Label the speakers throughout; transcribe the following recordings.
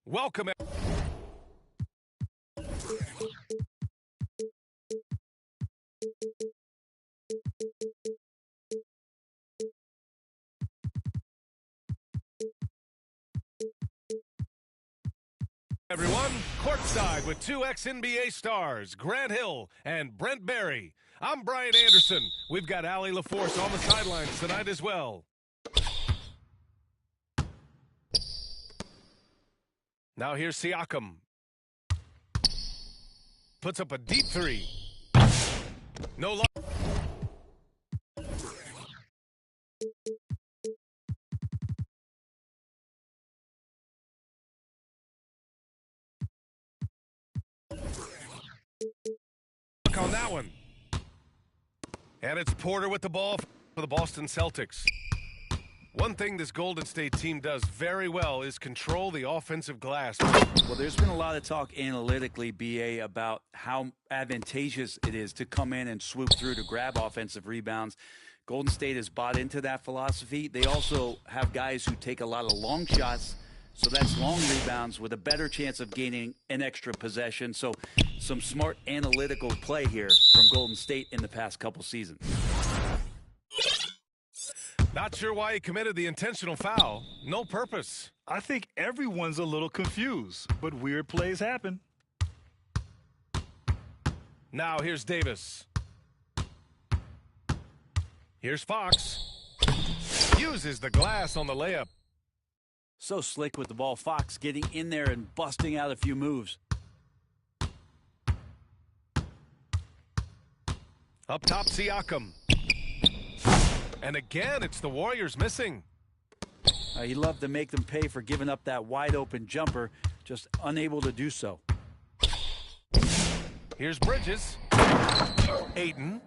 Speaker 1: Welcome. Everyone, courtside with two ex-NBA stars, Grant Hill and Brent Barry. I'm Brian Anderson. We've got Allie LaForce on the sidelines tonight as well. Now here's Siakam. Puts up a deep three. No luck. On that one. And it's Porter with the ball for the Boston Celtics. One thing this Golden State team does very well is control the offensive glass.
Speaker 2: Well, there's been a lot of talk analytically, BA, about how advantageous it is to come in and swoop through to grab offensive rebounds. Golden State has bought into that philosophy. They also have guys who take a lot of long shots, so that's long rebounds with a better chance of gaining an extra possession. So some smart analytical play here from Golden State in the past couple seasons.
Speaker 1: Not sure why he committed the intentional foul. No purpose.
Speaker 3: I think everyone's a little confused, but weird plays happen.
Speaker 1: Now here's Davis. Here's Fox. Uses the glass on the layup.
Speaker 2: So slick with the ball. Fox getting in there and busting out a few moves.
Speaker 1: Up top, Siakam. And again, it's the Warriors missing.
Speaker 2: He loved to make them pay for giving up that wide-open jumper, just unable to do so.
Speaker 1: Here's Bridges. Ayton.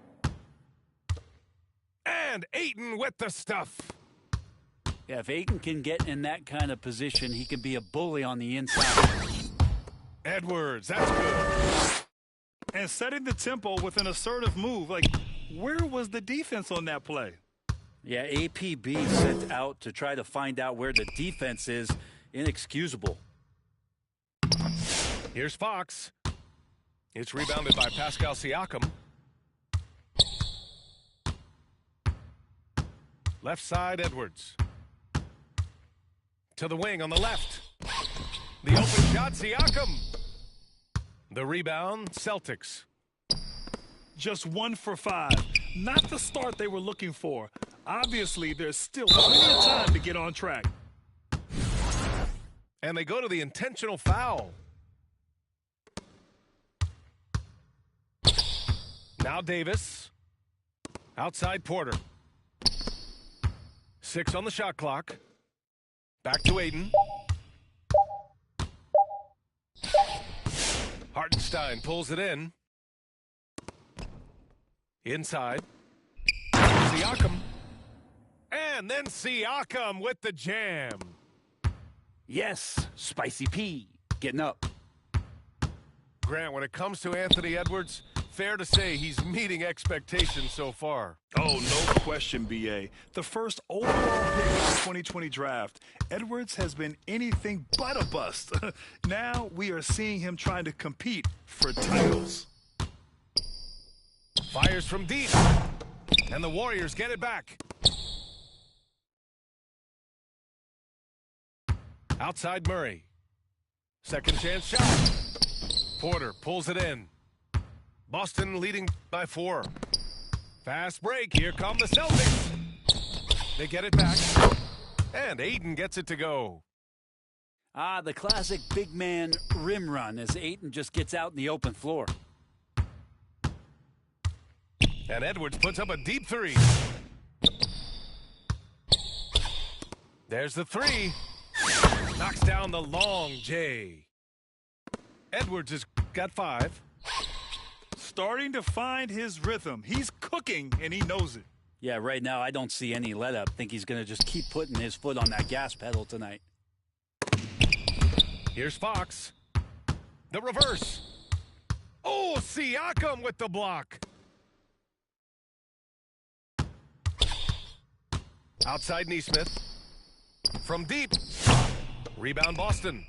Speaker 1: And Ayton with the stuff.
Speaker 2: Yeah, if Ayton can get in that kind of position, he can be a bully on the inside.
Speaker 1: Edwards, that's good.
Speaker 3: And setting the tempo with an assertive move. Like, where was the defense on that play?
Speaker 2: Yeah, APB sent out to try to find out where the defense is. Inexcusable.
Speaker 1: Here's Fox. It's rebounded by Pascal Siakam. Left side, Edwards. To the wing on the left. The open shot, Siakam. The rebound, Celtics.
Speaker 3: Just 1 for 5. Not the start they were looking for. Obviously, there's still plenty of time to get on track.
Speaker 1: And they go to the intentional foul. Now Davis. Outside Porter. 6 on the shot clock. Back to Ayton. Hartenstein pulls it in. Inside. Siakam. And then Siakam with the jam.
Speaker 2: Yes, Spicy P getting up.
Speaker 1: Grant, when it comes to Anthony Edwards, fair to say he's meeting expectations so far.
Speaker 3: Oh, no question, BA. The first overall pick of the 2020 draft, Edwards has been anything but a bust. Now we are seeing him trying to compete for titles.
Speaker 1: Fires from deep. And the Warriors get it back. Outside Murray. Second chance shot. Porter pulls it in. Boston leading by 4. Fast break. Here come the Celtics. They get it back. And Ayton gets it to go.
Speaker 2: The classic big man rim run as Ayton just gets out in the open floor.
Speaker 1: And Edwards puts up a deep three. There's the three. Knocks down the long J. Edwards has got 5.
Speaker 3: Starting to find his rhythm. He's cooking, and he knows it.
Speaker 2: Yeah, right now I don't see any let up. Think he's going to just keep putting his foot on that gas pedal tonight.
Speaker 1: Here's Fox. The reverse. Oh, Siakam with the block. Outside Nesmith. From deep. Rebound Boston.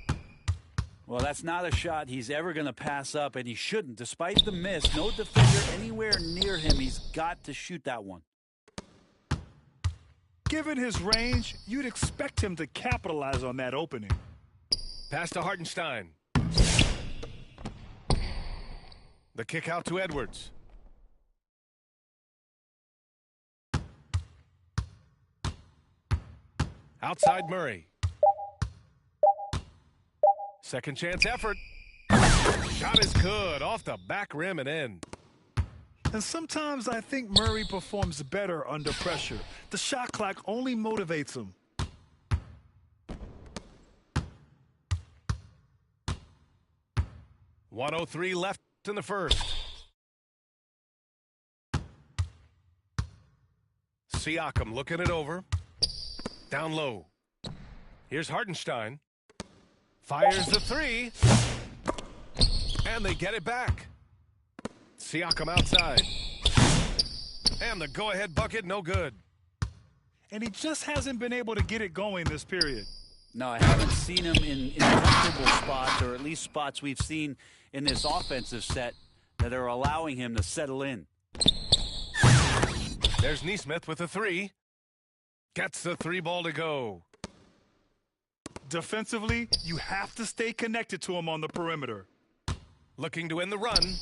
Speaker 2: Well, that's not a shot he's ever going to pass up, and he shouldn't. Despite the miss, no defender anywhere near him. He's got to shoot that one.
Speaker 3: Given his range, you'd expect him to capitalize on that opening.
Speaker 1: Pass to Hartenstein. The kick out to Edwards. Outside Murray. Second chance effort. Shot is good. Off the back rim and in.
Speaker 3: And sometimes I think Murray performs better under pressure. The shot clock only motivates him.
Speaker 1: .103 left in the first. Siakam looking it over. Down low. Here's Hartenstein. Fires the three. And they get it back. Siakam outside. And the go-ahead bucket, no good.
Speaker 3: And he just hasn't been able to get it going this period.
Speaker 2: No, I haven't seen him in comfortable spots, or at least spots we've seen in this offensive set that are allowing him to settle in.
Speaker 1: There's Nesmith with a three. Gets the three ball to go.
Speaker 3: Defensively, you have to stay connected to him on the perimeter.
Speaker 1: Looking to end the run.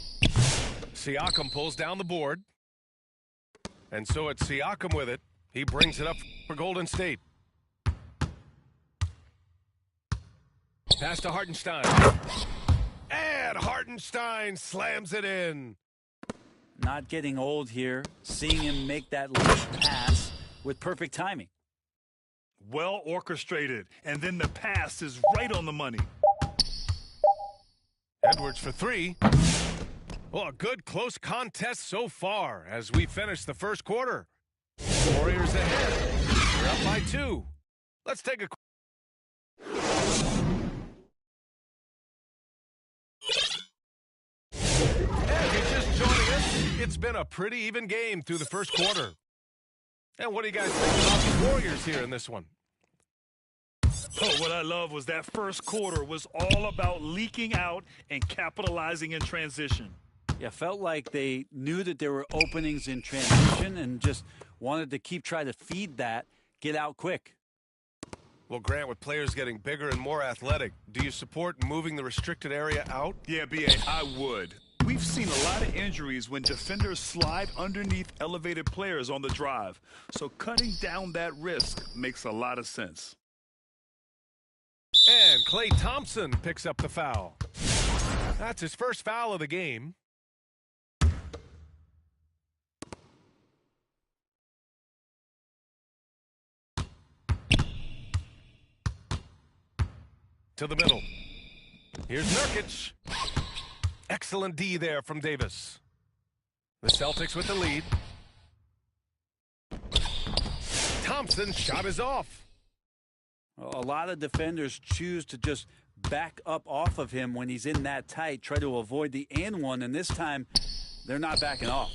Speaker 1: Siakam pulls down the board. And so it's Siakam with it. He brings it up for Golden State. Pass to Hartenstein. And Hartenstein slams it in.
Speaker 2: Not getting old here. Seeing him make that last pass with perfect timing.
Speaker 3: Well orchestrated. And then the pass is right on the money.
Speaker 1: Edwards for three. Well, a good close contest so far as we finish the first quarter. Warriors ahead. They're up by 2. Let's take a And if you're just joining us, it's been a pretty even game through the first quarter. And what do you guys think about the Warriors here in this one?
Speaker 3: Oh, what I love was that first quarter was all about leaking out and capitalizing in transition.
Speaker 2: Yeah, felt like they knew that there were openings in transition and just wanted to keep trying to feed that, get out quick.
Speaker 1: Well, Grant, with players getting bigger and more athletic, do you support moving the restricted area out?
Speaker 3: Yeah, B.A., I would. We've seen a lot of injuries when defenders slide underneath elevated players on the drive. So cutting down that risk makes a lot of sense.
Speaker 1: And Klay Thompson picks up the foul. That's his first foul of the game. To the middle. Here's Nurkic. Excellent D there from Davis. The Celtics with the lead. Thompson's shot is off.
Speaker 2: A lot of defenders choose to just back up off of him when he's in that tight, try to avoid the and one, and this time they're not backing off.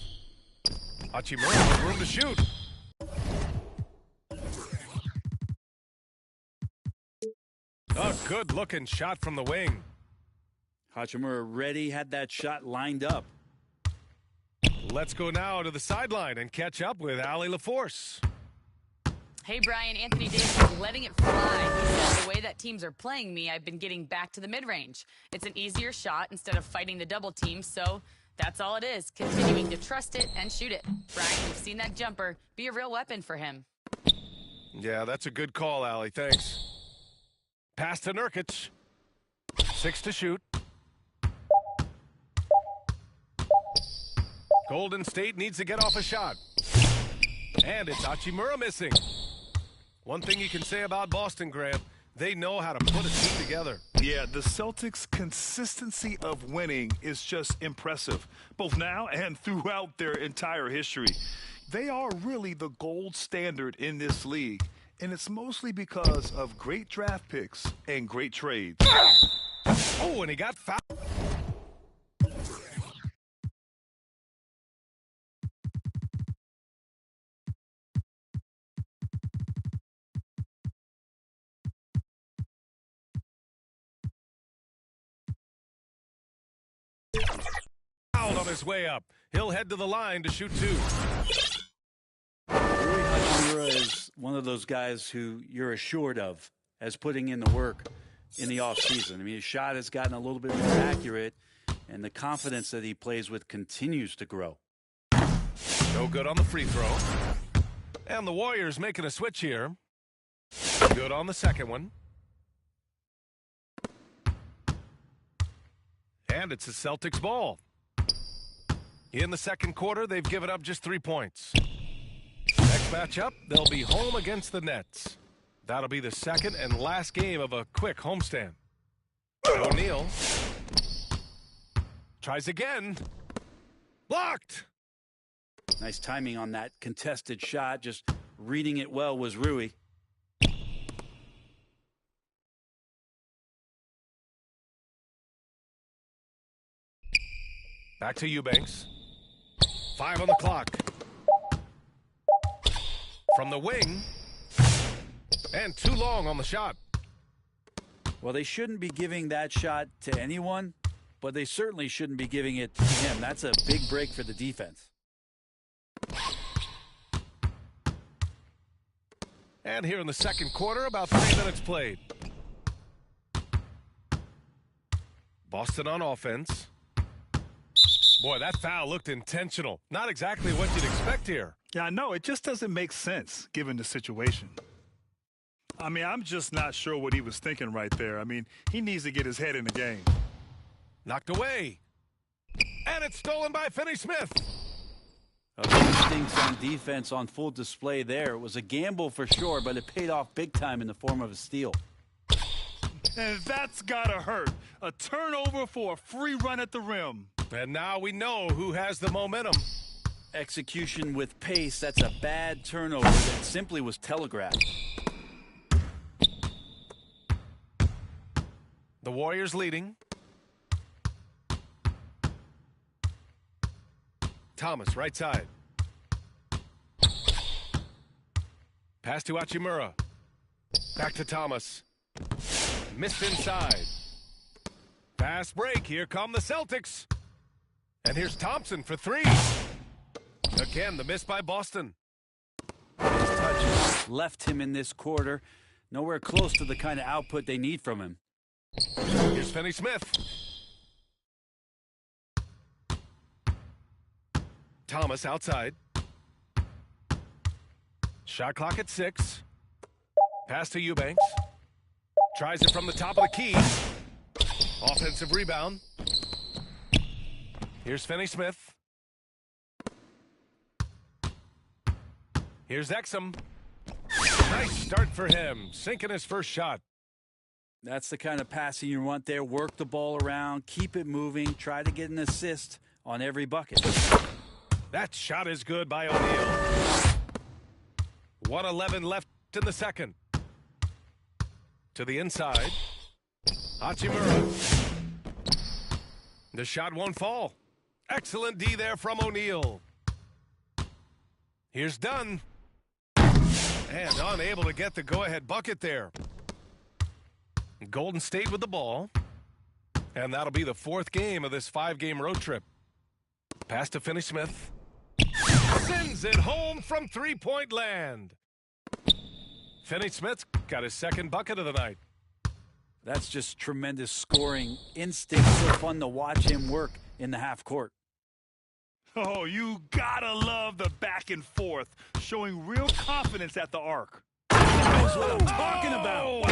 Speaker 1: Hachimura with room to shoot. A good-looking shot from the wing.
Speaker 2: Hachimura ready, had that shot lined up.
Speaker 1: Let's go now to the sideline and catch up with Allie LaForce.
Speaker 4: Hey, Brian, Anthony Davis is letting it fly. He said, the way that teams are playing me, I've been getting back to the mid-range. It's an easier shot instead of fighting the double team, so that's all it is, continuing to trust it and shoot it. Brian, we've seen that jumper be a real weapon for him.
Speaker 1: Yeah, that's a good call, Allie. Thanks. Pass to Nurkic. 6 to shoot. Golden State needs to get off a shot. And it's Hachimura missing. One thing you can say about Boston, Grant, they know how to put a team together.
Speaker 3: Yeah, the Celtics' consistency of winning is just impressive, both now and throughout their entire history. They are really the gold standard in this league, and it's mostly because of great draft picks and great trades.
Speaker 1: Oh, and he got fouled. fouled on his way up. He'll head to the line to shoot 2.
Speaker 2: Rui Hachimura is one of those guys who you're assured of as putting in the work in the offseason. I mean, his shot has gotten a little bit more accurate, and the confidence that he plays with continues to grow.
Speaker 1: No good on the free throw. And the Warriors making a switch here. Good on the second one. And it's the Celtics ball. In the second quarter, they've given up just 3 points. Next matchup, they'll be home against the Nets. That'll be the second and last game of a quick homestand. O'Neal tries again. Blocked.
Speaker 2: Nice timing on that contested shot. Just reading it well was Rui.
Speaker 1: Back to Eubanks. 5 on the clock. From the wing. And too long on the shot.
Speaker 2: Well, they shouldn't be giving that shot to anyone, but they certainly shouldn't be giving it to him. That's a big break for the defense.
Speaker 1: And here in the second quarter, about 3 minutes played. Boston on offense. Boy, that foul looked intentional. Not exactly what you'd expect here.
Speaker 3: Yeah, I know. It just doesn't make sense given the situation. I mean, I'm just not sure what he was thinking right there. I mean, he needs to get his head in the game.
Speaker 1: Knocked away. And it's stolen by Finney-Smith.
Speaker 2: Instincts on defense on full display there. It was a gamble for sure, but it paid off big time in the form of a steal.
Speaker 3: And that's gotta hurt. A turnover for a free run at the rim.
Speaker 1: And now we know who has the momentum.
Speaker 2: Execution with pace, that's a bad turnover that simply was telegraphed.
Speaker 1: The Warriors leading. Thomas, right side. Pass to Hachimura. Back to Thomas. Missed inside. Fast break. Here come the Celtics. And here's Thompson for 3. Again, the miss by Boston.
Speaker 2: His touch left him in this quarter. Nowhere close to the kind of output they need from him.
Speaker 1: Here's Finney-Smith. Thomas outside. Shot clock at 6. Pass to Eubanks. Tries it from the top of the key. Offensive rebound. Here's Finney-Smith. Here's Exum. Nice start for him. Sinking his first shot.
Speaker 2: That's the kind of passing you want there. Work the ball around, keep it moving, try to get an assist on every bucket.
Speaker 1: That shot is good by O'Neal. 1:11 left in the second. To the inside. Hachimura. The shot won't fall. Excellent D there from O'Neal. Here's Dunn. And unable to get the go-ahead bucket there. Golden State with the ball. And that'll be the 4th game of this 5-game road trip. Pass to Finney-Smith. Sends it home from 3-point land. Finney-Smith's got his 2nd bucket of the night.
Speaker 2: That's just tremendous scoring instinct. So fun to watch him work in the half court.
Speaker 3: Oh, you gotta love the back and forth, showing real confidence at the arc.
Speaker 2: That's what I'm talking about.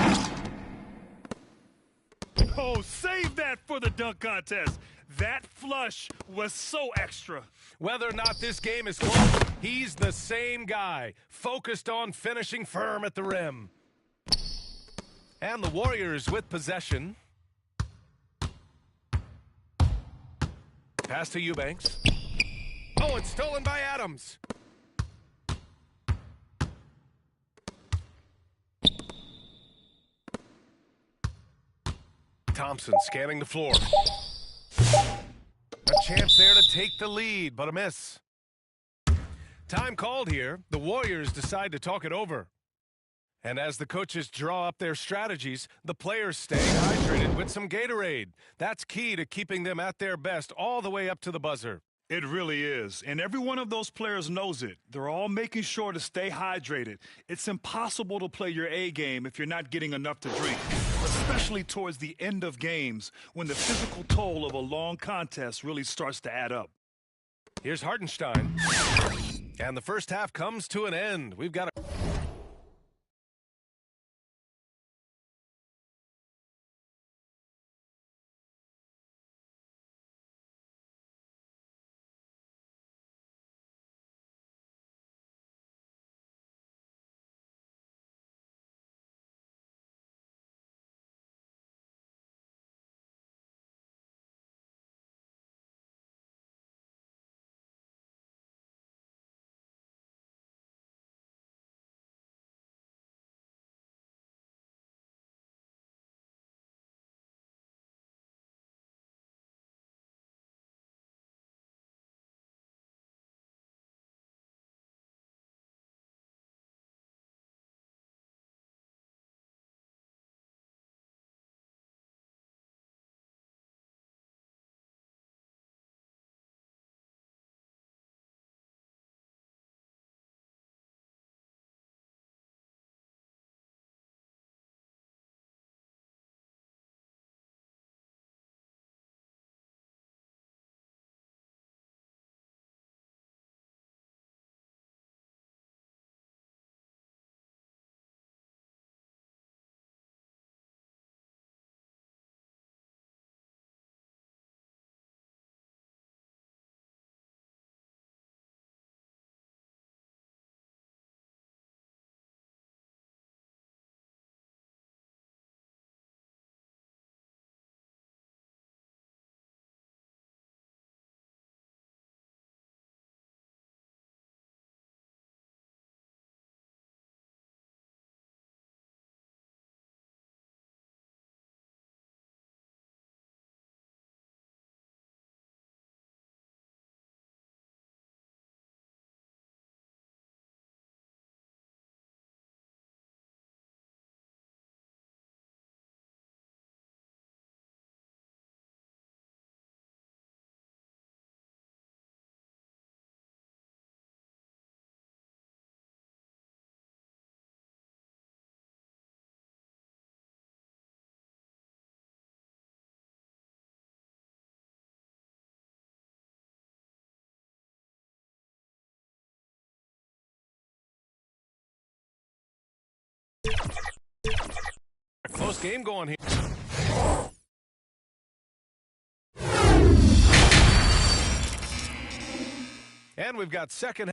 Speaker 3: Oh, save that for the dunk contest. That flush was so extra.
Speaker 1: Whether or not this game is close, he's the same guy, focused on finishing firm at the rim. And the Warriors with possession. Pass to Eubanks. Oh, it's stolen by Adams. Thompson scanning the floor. A chance there to take the lead, but a miss. Time called here. The Warriors decide to talk it over. And as the coaches draw up their strategies, the players stay hydrated with some Gatorade. That's key to keeping them at their best all the way up to the buzzer.
Speaker 3: It really is. And every one of those players knows it. They're all making sure to stay hydrated. It's impossible to play your A game if you're not getting enough to drink, especially towards the end of games when the physical toll of a long contest really starts to add up.
Speaker 1: Here's Hartenstein. And the first half comes to an end. We've got a... Close game going here. And we've got second.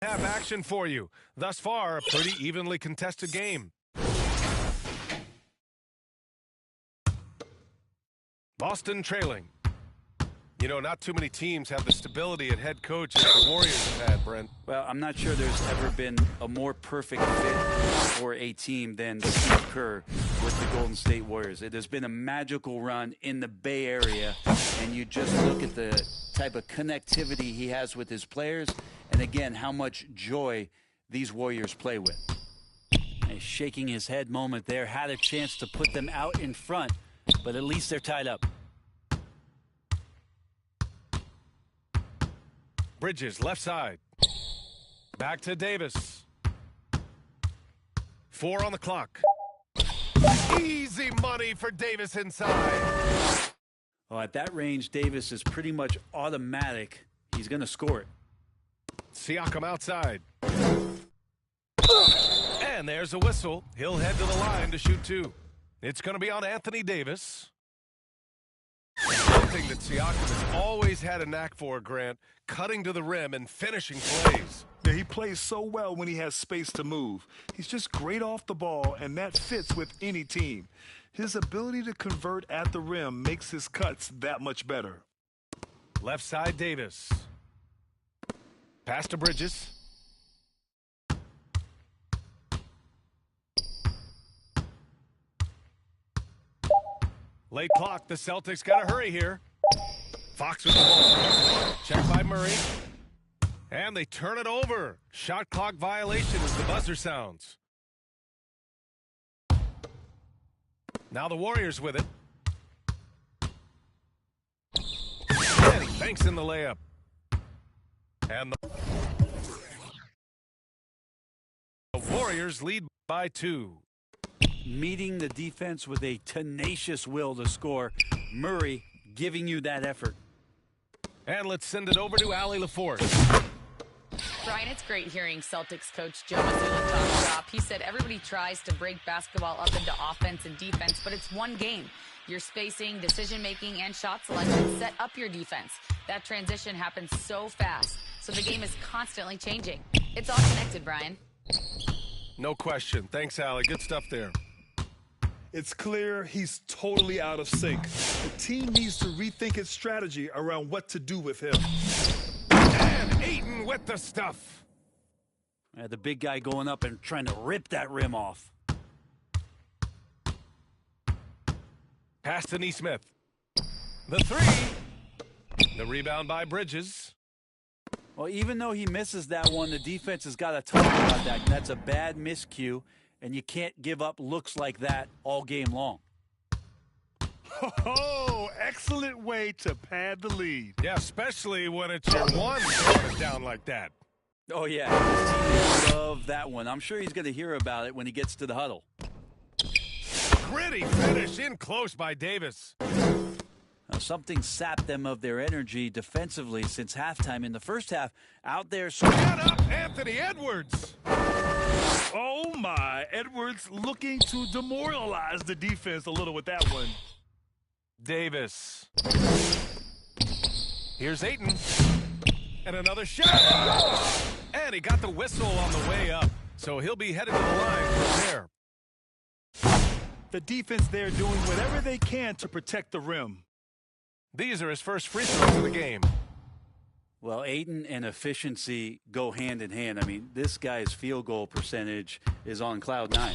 Speaker 1: Have action for you. Thus far, a pretty evenly contested game. Boston trailing. You know, not too many teams have the stability at head coach as the Warriors have had, Brent.
Speaker 2: Well, I'm not sure there's ever been a more perfect fit for a team than Steve Kerr with the Golden State Warriors. It has been a magical run in the Bay Area, and you just look at the type of connectivity he has with his players, and again, how much joy these Warriors play with. A shaking his head moment there, had a chance to put them out in front, but at least they're tied up.
Speaker 1: Bridges, left side. Back to Davis. 4 on the clock. Easy money for Davis inside.
Speaker 2: Well, at that range, Davis is pretty much automatic. He's going to score it.
Speaker 1: Siakam outside. And there's a whistle. He'll head to the line to shoot 2. It's going to be on Anthony Davis. Something that Siakam has always had a knack for, Grant, cutting to the rim and finishing plays.
Speaker 3: Yeah, he plays so well when he has space to move. He's just great off the ball, and that fits with any team. His ability to convert at the rim makes his cuts that much better.
Speaker 1: Left side, Davis. Pass to Bridges. Late clock. The Celtics got to hurry here. Fox with the ball. Check by Murray. And they turn it over. Shot clock violation as the buzzer sounds. Now the Warriors with it. And he banks in the layup. And the Warriors lead by 2.
Speaker 2: Meeting the defense with a tenacious will to score. Murray giving you that effort.
Speaker 1: And let's send it over to Allie LaForce.
Speaker 4: Brian, it's great hearing Celtics coach Joe Mazzulla talk shop. He said everybody tries to break basketball up into offense and defense, but it's one game. Your spacing, decision-making, and shot selection set up your defense. That transition happens so fast, so the game is constantly changing. It's all connected, Brian.
Speaker 1: No question. Thanks, Allie. Good stuff there.
Speaker 3: It's clear he's totally out of sync. The team needs to rethink its strategy around what to do with him.
Speaker 1: And Ayton with the stuff.
Speaker 2: The big guy going up and trying to rip that rim off.
Speaker 1: Pass to Nesmith. The 3. The rebound by Bridges.
Speaker 2: Well, even though he misses that one, the defense has got to talk about that. That's a bad miscue, and you can't give up looks like that all game long.
Speaker 3: Oh, excellent way to pad the lead.
Speaker 1: Yeah, especially when it's your one throwing it down like that.
Speaker 2: Oh, yeah. His teammates love that one. I'm sure he's going to hear about it when he gets to the huddle.
Speaker 1: Gritty finish in close by Davis.
Speaker 2: Something sapped them of their energy defensively since halftime. In the first half, out there.
Speaker 1: Get up, Anthony Edwards.
Speaker 3: Oh, my. Edwards looking to demoralize the defense a little with that one.
Speaker 1: Davis. Here's Ayton. And another shot. And he got the whistle on the way up. So he'll be headed to the line from there.
Speaker 3: The defense there doing whatever they can to protect the rim.
Speaker 1: These are his first free throws of the game.
Speaker 2: Well, Ayton and efficiency go hand in hand. I mean, this guy's field goal percentage is on cloud 9.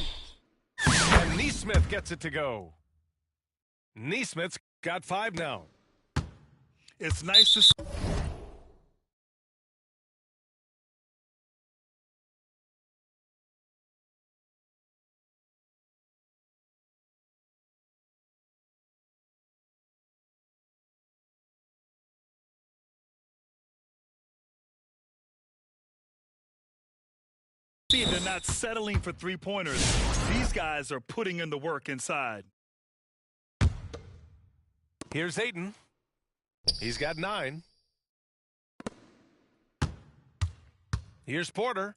Speaker 1: And Nesmith gets it to go. Nesmith's got 5 now.
Speaker 3: It's nice to see. They're not settling for three-pointers. These guys are putting in the work inside.
Speaker 1: Here's Ayton. He's got 9. Here's Porter.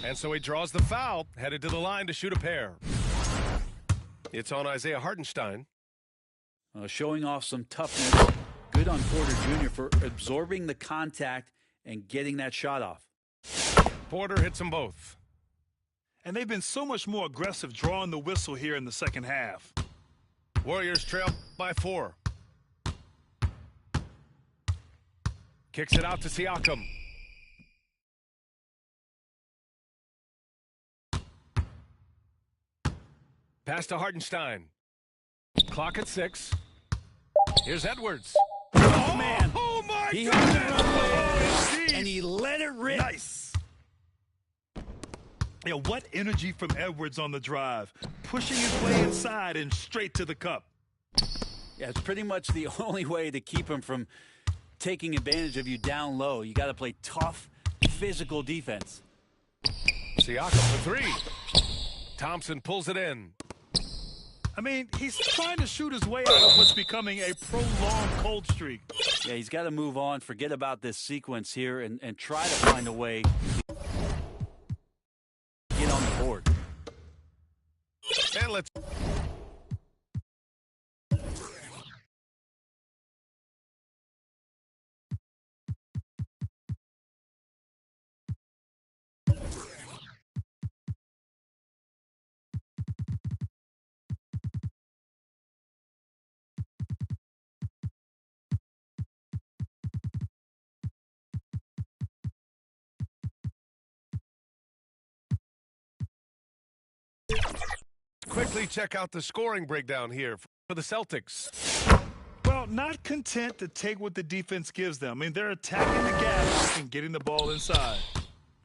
Speaker 1: And so he draws the foul, headed to the line to shoot a pair. It's on Isaiah Hartenstein.
Speaker 2: Showing off some toughness. Good on Porter Jr. for absorbing the contact and getting that shot off.
Speaker 1: Porter hits them both.
Speaker 3: And they've been so much more aggressive drawing the whistle here in the second half.
Speaker 1: Warriors trail by 4. Kicks it out to Siakam. Pass to Hartenstein. Clock at 6. Here's Edwards.
Speaker 3: Oh, man.
Speaker 1: Oh, my
Speaker 2: He
Speaker 1: God.
Speaker 2: had the runway,
Speaker 3: Oh, indeed.
Speaker 2: and he let it rip.
Speaker 3: Nice. Yeah, what energy from Edwards on the drive. Pushing his way inside and straight to the cup.
Speaker 2: Yeah, it's pretty much the only way to keep him from taking advantage of you down low. You got to play tough, physical defense.
Speaker 1: Siakam for 3. Thompson pulls it in.
Speaker 3: I mean, he's trying to shoot his way out of what's becoming a prolonged cold streak.
Speaker 2: Yeah, he's got to move on, forget about this sequence here, and try to find a way to get on the board.
Speaker 1: And let's... quickly check out the scoring breakdown here for the Celtics.
Speaker 3: Well, not content to take what the defense gives them. I mean, they're attacking the gap and getting the ball inside.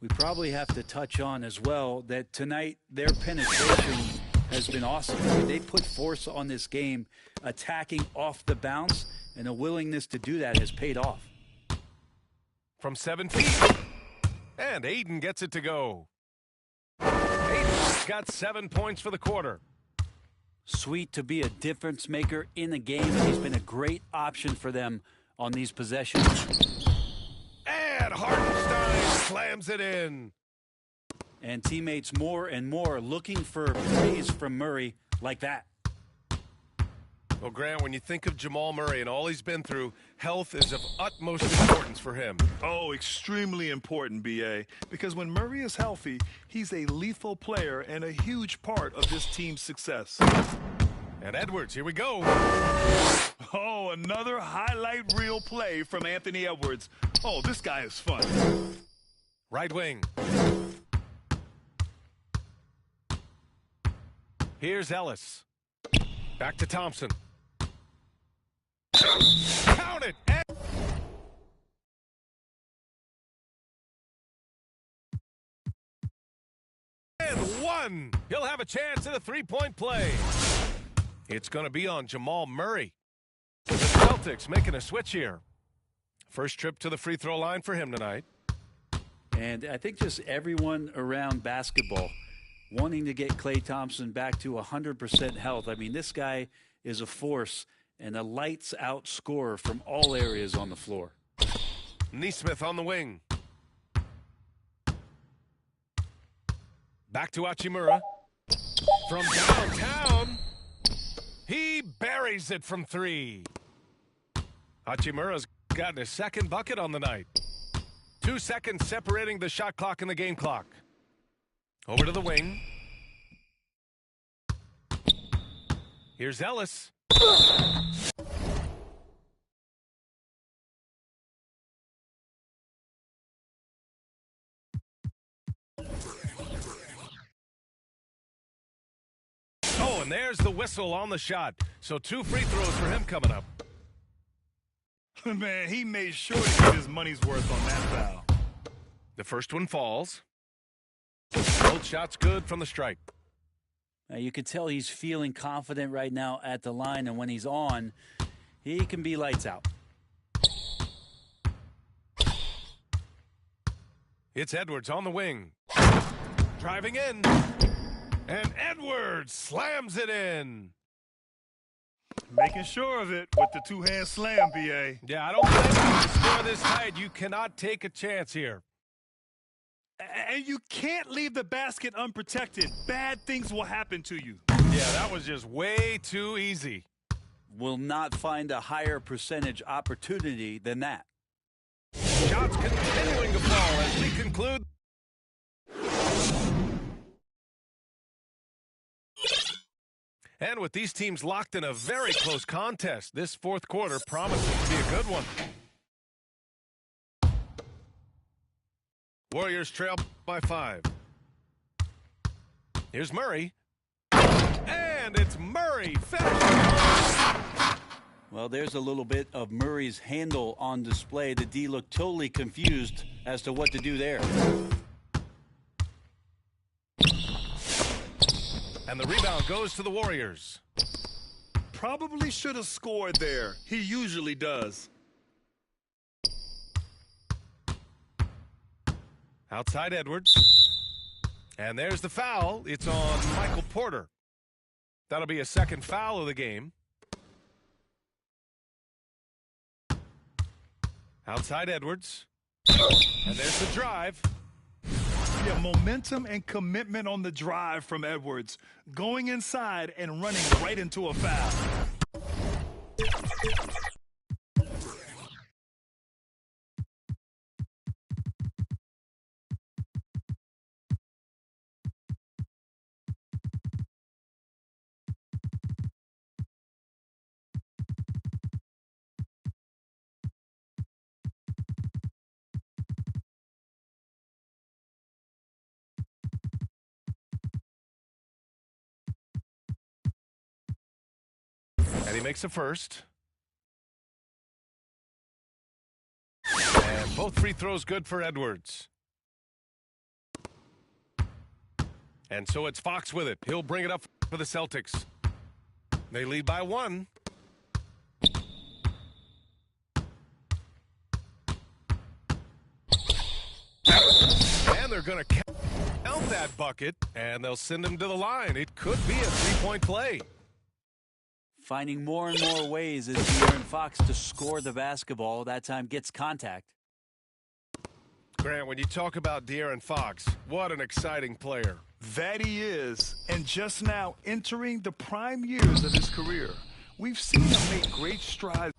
Speaker 2: We probably have to touch on as well that tonight their penetration has been awesome. I mean, they put force on this game, attacking off the bounce, and a willingness to do that has paid off.
Speaker 1: From 7 feet. And Aiden gets it to go. Aiden's got 7 points for the quarter.
Speaker 2: Sweet to be a difference maker in the game, and he's been a great option for them on these possessions.
Speaker 1: And Hartenstein slams it in.
Speaker 2: And teammates more and more looking for plays from Murray like that.
Speaker 1: Well, Grant, when you think of Jamal Murray and all he's been through, health is of utmost importance for him.
Speaker 3: Oh, extremely important, B.A., because when Murray is healthy, he's a lethal player and a huge part of this team's success.
Speaker 1: And Edwards, here we go.
Speaker 3: Oh, another highlight reel play from Anthony Edwards. Oh, this guy is fun.
Speaker 1: Right wing. Here's Ellis. Back to Thompson. Count it! And 1. He'll have a chance at a three-point play. It's going to be on Jamal Murray. The Celtics making a switch here. First trip to the free throw line for him tonight.
Speaker 2: And I think just everyone around basketball wanting to get Klay Thompson back to 100% health. I mean, this guy is a force and a lights-out scorer from all areas on the floor.
Speaker 1: Nesmith on the wing. Back to Hachimura. From downtown, he buries it from 3. Hachimura's gotten his second bucket on the night. 2 seconds separating the shot clock and the game clock. Over to the wing. Here's Ellis. Oh, and there's the whistle on the shot. So 2 free throws for him coming up.
Speaker 3: Man, he made sure to get his money's worth on that foul.
Speaker 1: The first one falls. Both shots good from the stripe.
Speaker 2: Now, you could tell he's feeling confident right now at the line, and when he's on, he can be lights out.
Speaker 1: It's Edwards on the wing. Driving in. And Edwards slams it in.
Speaker 3: Making sure of it with the two-hand slam, B.A.
Speaker 1: Yeah, I don't think to score this tight. You cannot take a chance here.
Speaker 3: And you can't leave the basket unprotected. Bad things will happen to you.
Speaker 1: Yeah, that was just way too easy.
Speaker 2: Will not find a higher percentage opportunity than that.
Speaker 1: Shots continuing to fall as we conclude And with these teams locked in a very close contest, this fourth quarter promises to be a good one. Warriors trail by 5. Here's Murray. And it's Murray finishing.
Speaker 2: Well, there's a little bit of Murray's handle on display. The D looked totally confused as to what to do there.
Speaker 1: And the rebound goes to the Warriors.
Speaker 3: Probably should have scored there. He usually does.
Speaker 1: Outside Edwards. And there's the foul. It's on Michael Porter. That'll be a second foul of the game. Outside Edwards. And there's the drive.
Speaker 3: Yeah, momentum and commitment on the drive from Edwards. Going inside and running right into a foul.
Speaker 1: And he makes a first. And both free throws good for Edwards. And so it's Fox with it. He'll bring it up for the Celtics. They lead by 1. And they're going to count that bucket, and they'll send him to the line. It could be a three-point play.
Speaker 2: Finding more and more ways as De'Aaron Fox to score the basketball. That time gets contact.
Speaker 1: Grant, when you talk about De'Aaron Fox, what an exciting player.
Speaker 3: That he is, and just now entering the prime years of his career. We've seen him make great strides.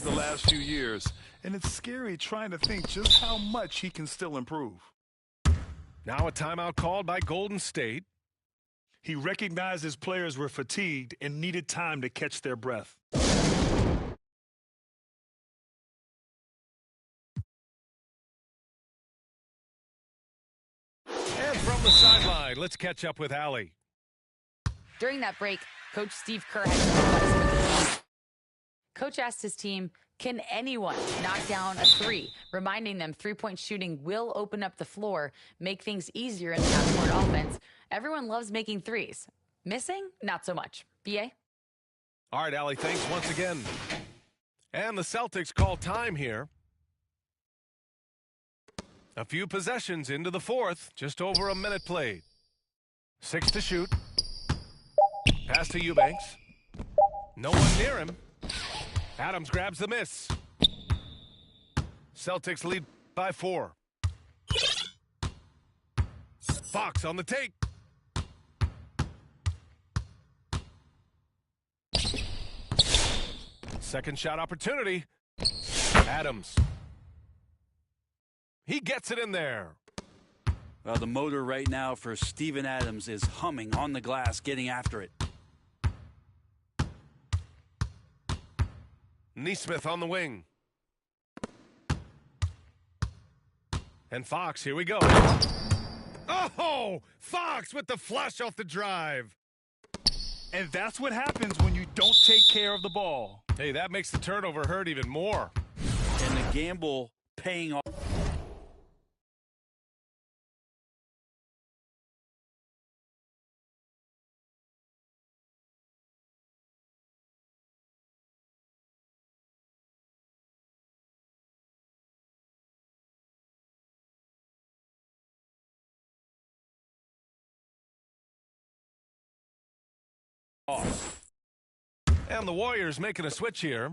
Speaker 3: The last few years, and it's scary trying to think just how much he can still improve.
Speaker 1: Now a timeout called by Golden State.
Speaker 3: He recognized his players were fatigued and needed time to catch their breath.
Speaker 1: And from the sideline, let's catch up with Allie.
Speaker 4: During that break, Coach Steve Kerr had some advice for the team. Coach asked his team, can anyone knock down a three? Reminding them three-point shooting will open up the floor, make things easier in the half-court offense. Everyone loves making threes. Missing? Not so much. BA?
Speaker 1: All right, Allie, thanks once again. And the Celtics call time here. A few possessions into the fourth, just over a minute played. 6 to shoot. Pass to Eubanks. No one near him. Adams grabs the miss. Celtics lead by 4. Fox on the take. Second shot opportunity. Adams. He gets it in there.
Speaker 2: Well, the motor right now for Steven Adams is humming on the glass, getting after it.
Speaker 1: Neesmith on the wing. And Fox, here we go. Oh, Fox with the flush off the drive.
Speaker 3: And that's what happens when you don't take care of the ball.
Speaker 1: Hey, that makes the turnover hurt even more.
Speaker 2: And the gamble paying off.
Speaker 1: And the Warriors making a switch here.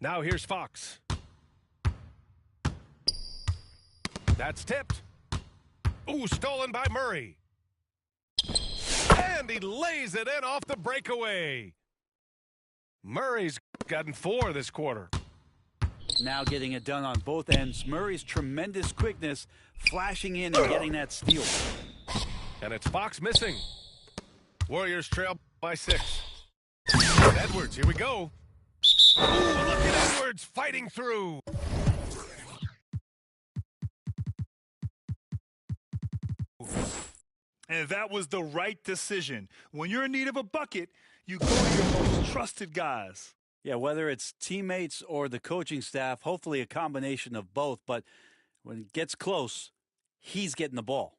Speaker 1: Now here's Fox. That's tipped. Ooh, stolen by Murray. And he lays it in off the breakaway. Murray's gotten 4 this quarter.
Speaker 2: Now getting it done on both ends. Murray's tremendous quickness flashing in and getting that steal.
Speaker 1: And it's Fox missing. Warriors trail by 6. Edwards, here we go. Ooh, look at Edwards fighting through.
Speaker 3: And that was the right decision. When you're in need of a bucket, you go to your most trusted guys.
Speaker 2: Yeah, whether it's teammates or the coaching staff, hopefully a combination of both. But when it gets close, he's getting the ball.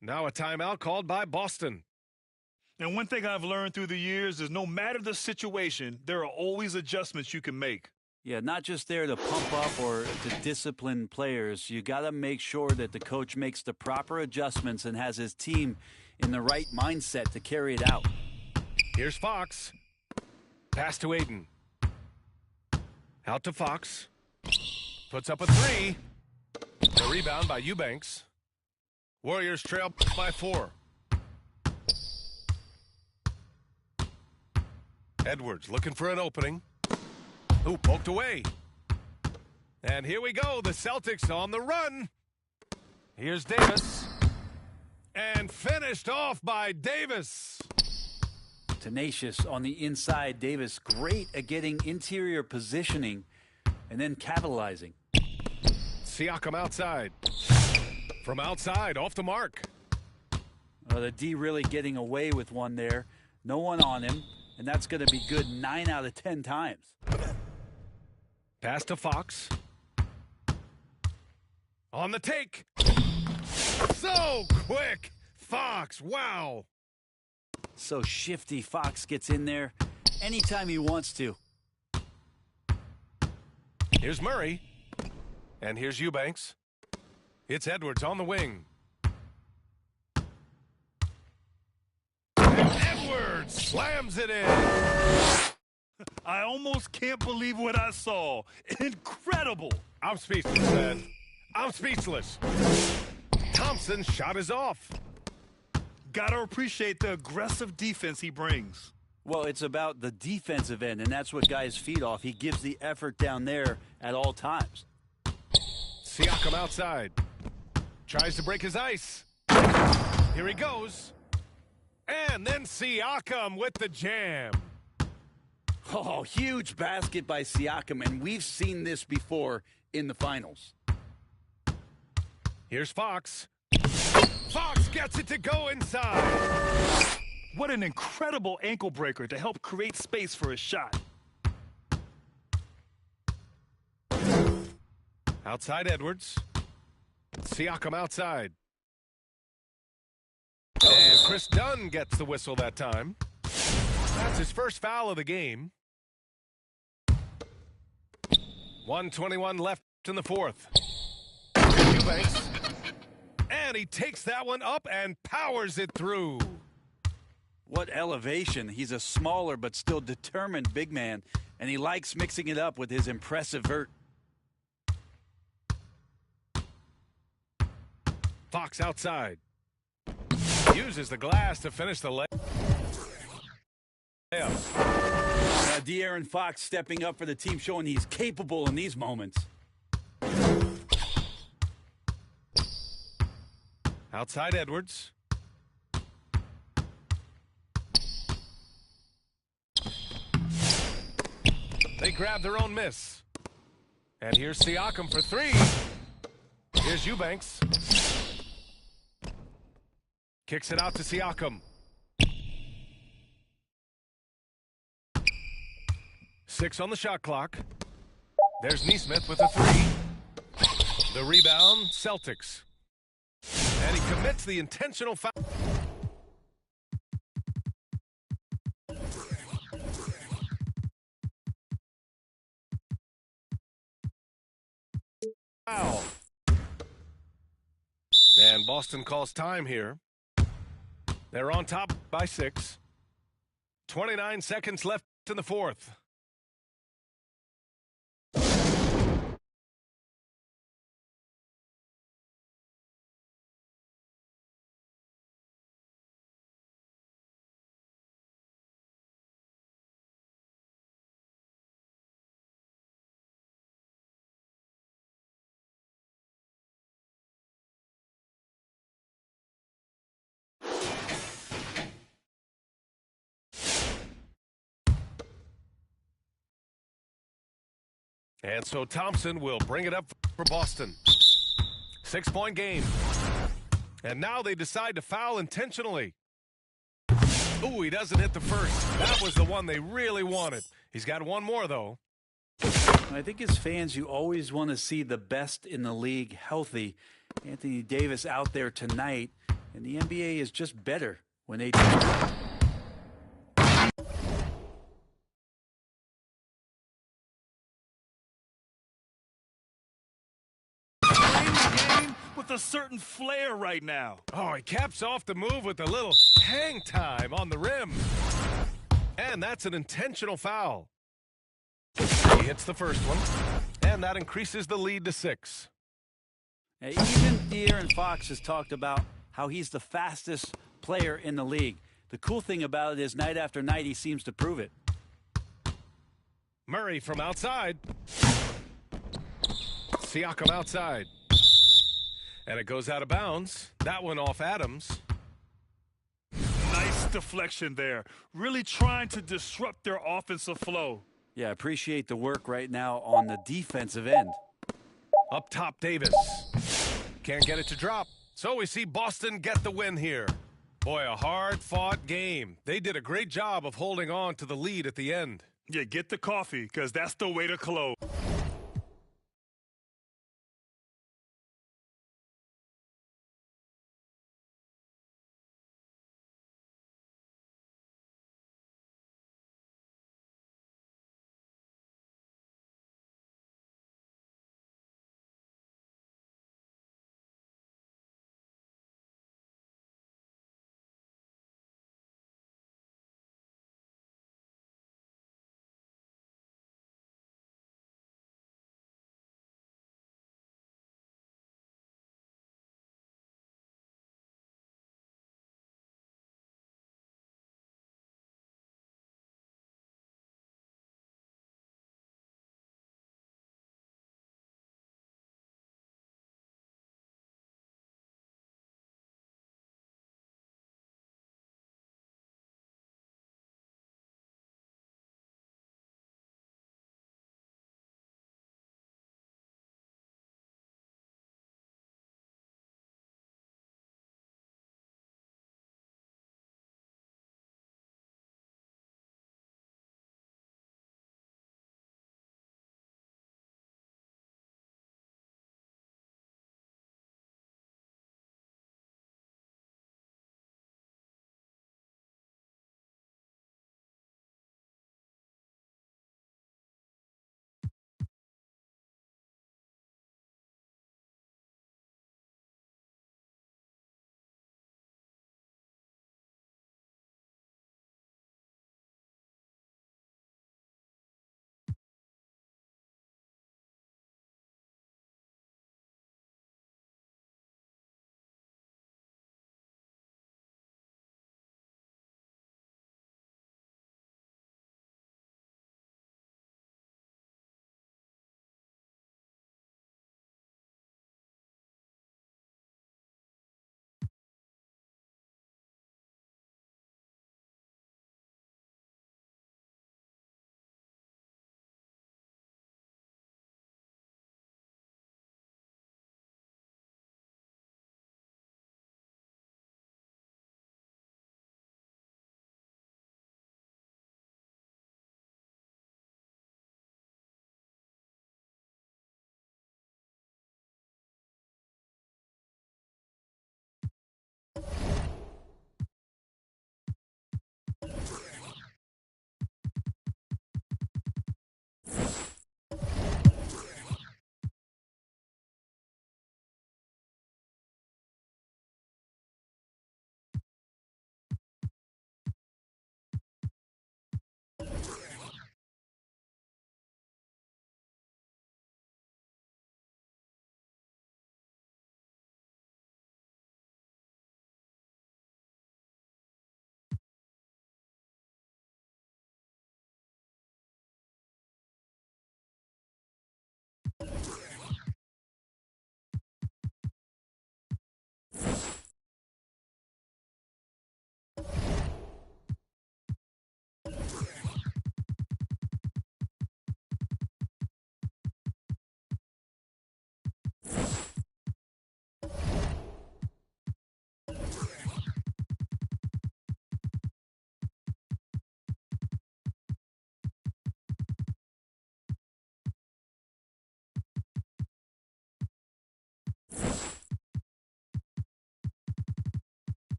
Speaker 1: Now a timeout called by Boston.
Speaker 3: And one thing I've learned through the years is no matter the situation, there are always adjustments you can make.
Speaker 2: Yeah, not just there to pump up or to discipline players. You got to make sure that the coach makes the proper adjustments and has his team in the right mindset to carry it out.
Speaker 1: Here's Fox. Pass to Aiden. Out to Fox. Puts up a 3. The rebound by Eubanks. Warriors trail by 4. Edwards looking for an opening. Ooh, poked away. And here we go. The Celtics on the run. Here's Davis. And finished off by Davis.
Speaker 2: Tenacious on the inside. Davis great at getting interior positioning and then capitalizing.
Speaker 1: Siakam outside. From outside, off the mark.
Speaker 2: The D really getting away with one there. No one on him, and that's going to be good 9 out of 10 times.
Speaker 1: Pass to Fox. On the take. So quick. Fox, wow.
Speaker 2: So shifty. Fox gets in there anytime he wants to.
Speaker 1: Here's Murray. And here's Eubanks. It's Edwards on the wing. And Edwards slams it in.
Speaker 3: I almost can't believe what I saw. Incredible.
Speaker 1: I'm speechless, man. I'm speechless. Thompson's shot is off.
Speaker 3: Gotta appreciate the aggressive defense he brings.
Speaker 2: Well, it's about the defensive end, and that's what guys feed off. He gives the effort down there at all times.
Speaker 1: Siakam outside. Tries to break his ice. Here he goes. And then Siakam with the jam.
Speaker 2: Oh, huge basket by Siakam, and we've seen this before in the finals.
Speaker 1: Here's Fox. Fox gets it to go inside.
Speaker 3: What an incredible ankle breaker to help create space for a shot.
Speaker 1: Outside Edwards. Siakam outside. And Chris Dunn gets the whistle that time. That's his first foul of the game. 1:21 left in the fourth. Eubanks. And he takes that one up and powers it through.
Speaker 2: What elevation. He's a smaller but still determined big man, and he likes mixing it up with his impressive vert.
Speaker 1: Fox outside. Uses the glass to finish the layup.
Speaker 2: De'Aaron Fox stepping up for the team, showing he's capable in these moments.
Speaker 1: Outside Edwards. They grab their own miss. And here's Siakam for three. Here's Eubanks. Kicks it out to Siakam. 6 on the shot clock. There's Nesmith with a three. The rebound, Celtics. And he commits the intentional foul. Foul. And Boston calls time here. They're on top by 6. 29 seconds left in the fourth. And so Thompson will bring it up for Boston. 6-point game. And now they decide to foul intentionally. Ooh, he doesn't hit the first. That was the one they really wanted. He's got one more, though.
Speaker 2: I think as fans, you always want to see the best in the league healthy. Anthony Davis out there tonight, and the NBA is just better when they do that.
Speaker 3: With a certain flair right now.
Speaker 1: Oh, he caps off the move with a little hang time on the rim. And that's an intentional foul. He hits the first one, and that increases the lead to 6.
Speaker 2: Now, even De'Aaron Fox has talked about how he's the fastest player in the league. The cool thing about it is night after night he seems to prove it.
Speaker 1: Murray from outside. Siakam outside. And it goes out of bounds. That one off Adams.
Speaker 3: Nice deflection there. Really trying to disrupt their offensive flow.
Speaker 2: Yeah, appreciate the work right now on the defensive end.
Speaker 1: Up top, Davis. Can't get it to drop. So we see Boston get the win here. Boy, a hard-fought game. They did a great job of holding on to the lead at the end.
Speaker 3: Yeah, get the coffee, because that's the way to close.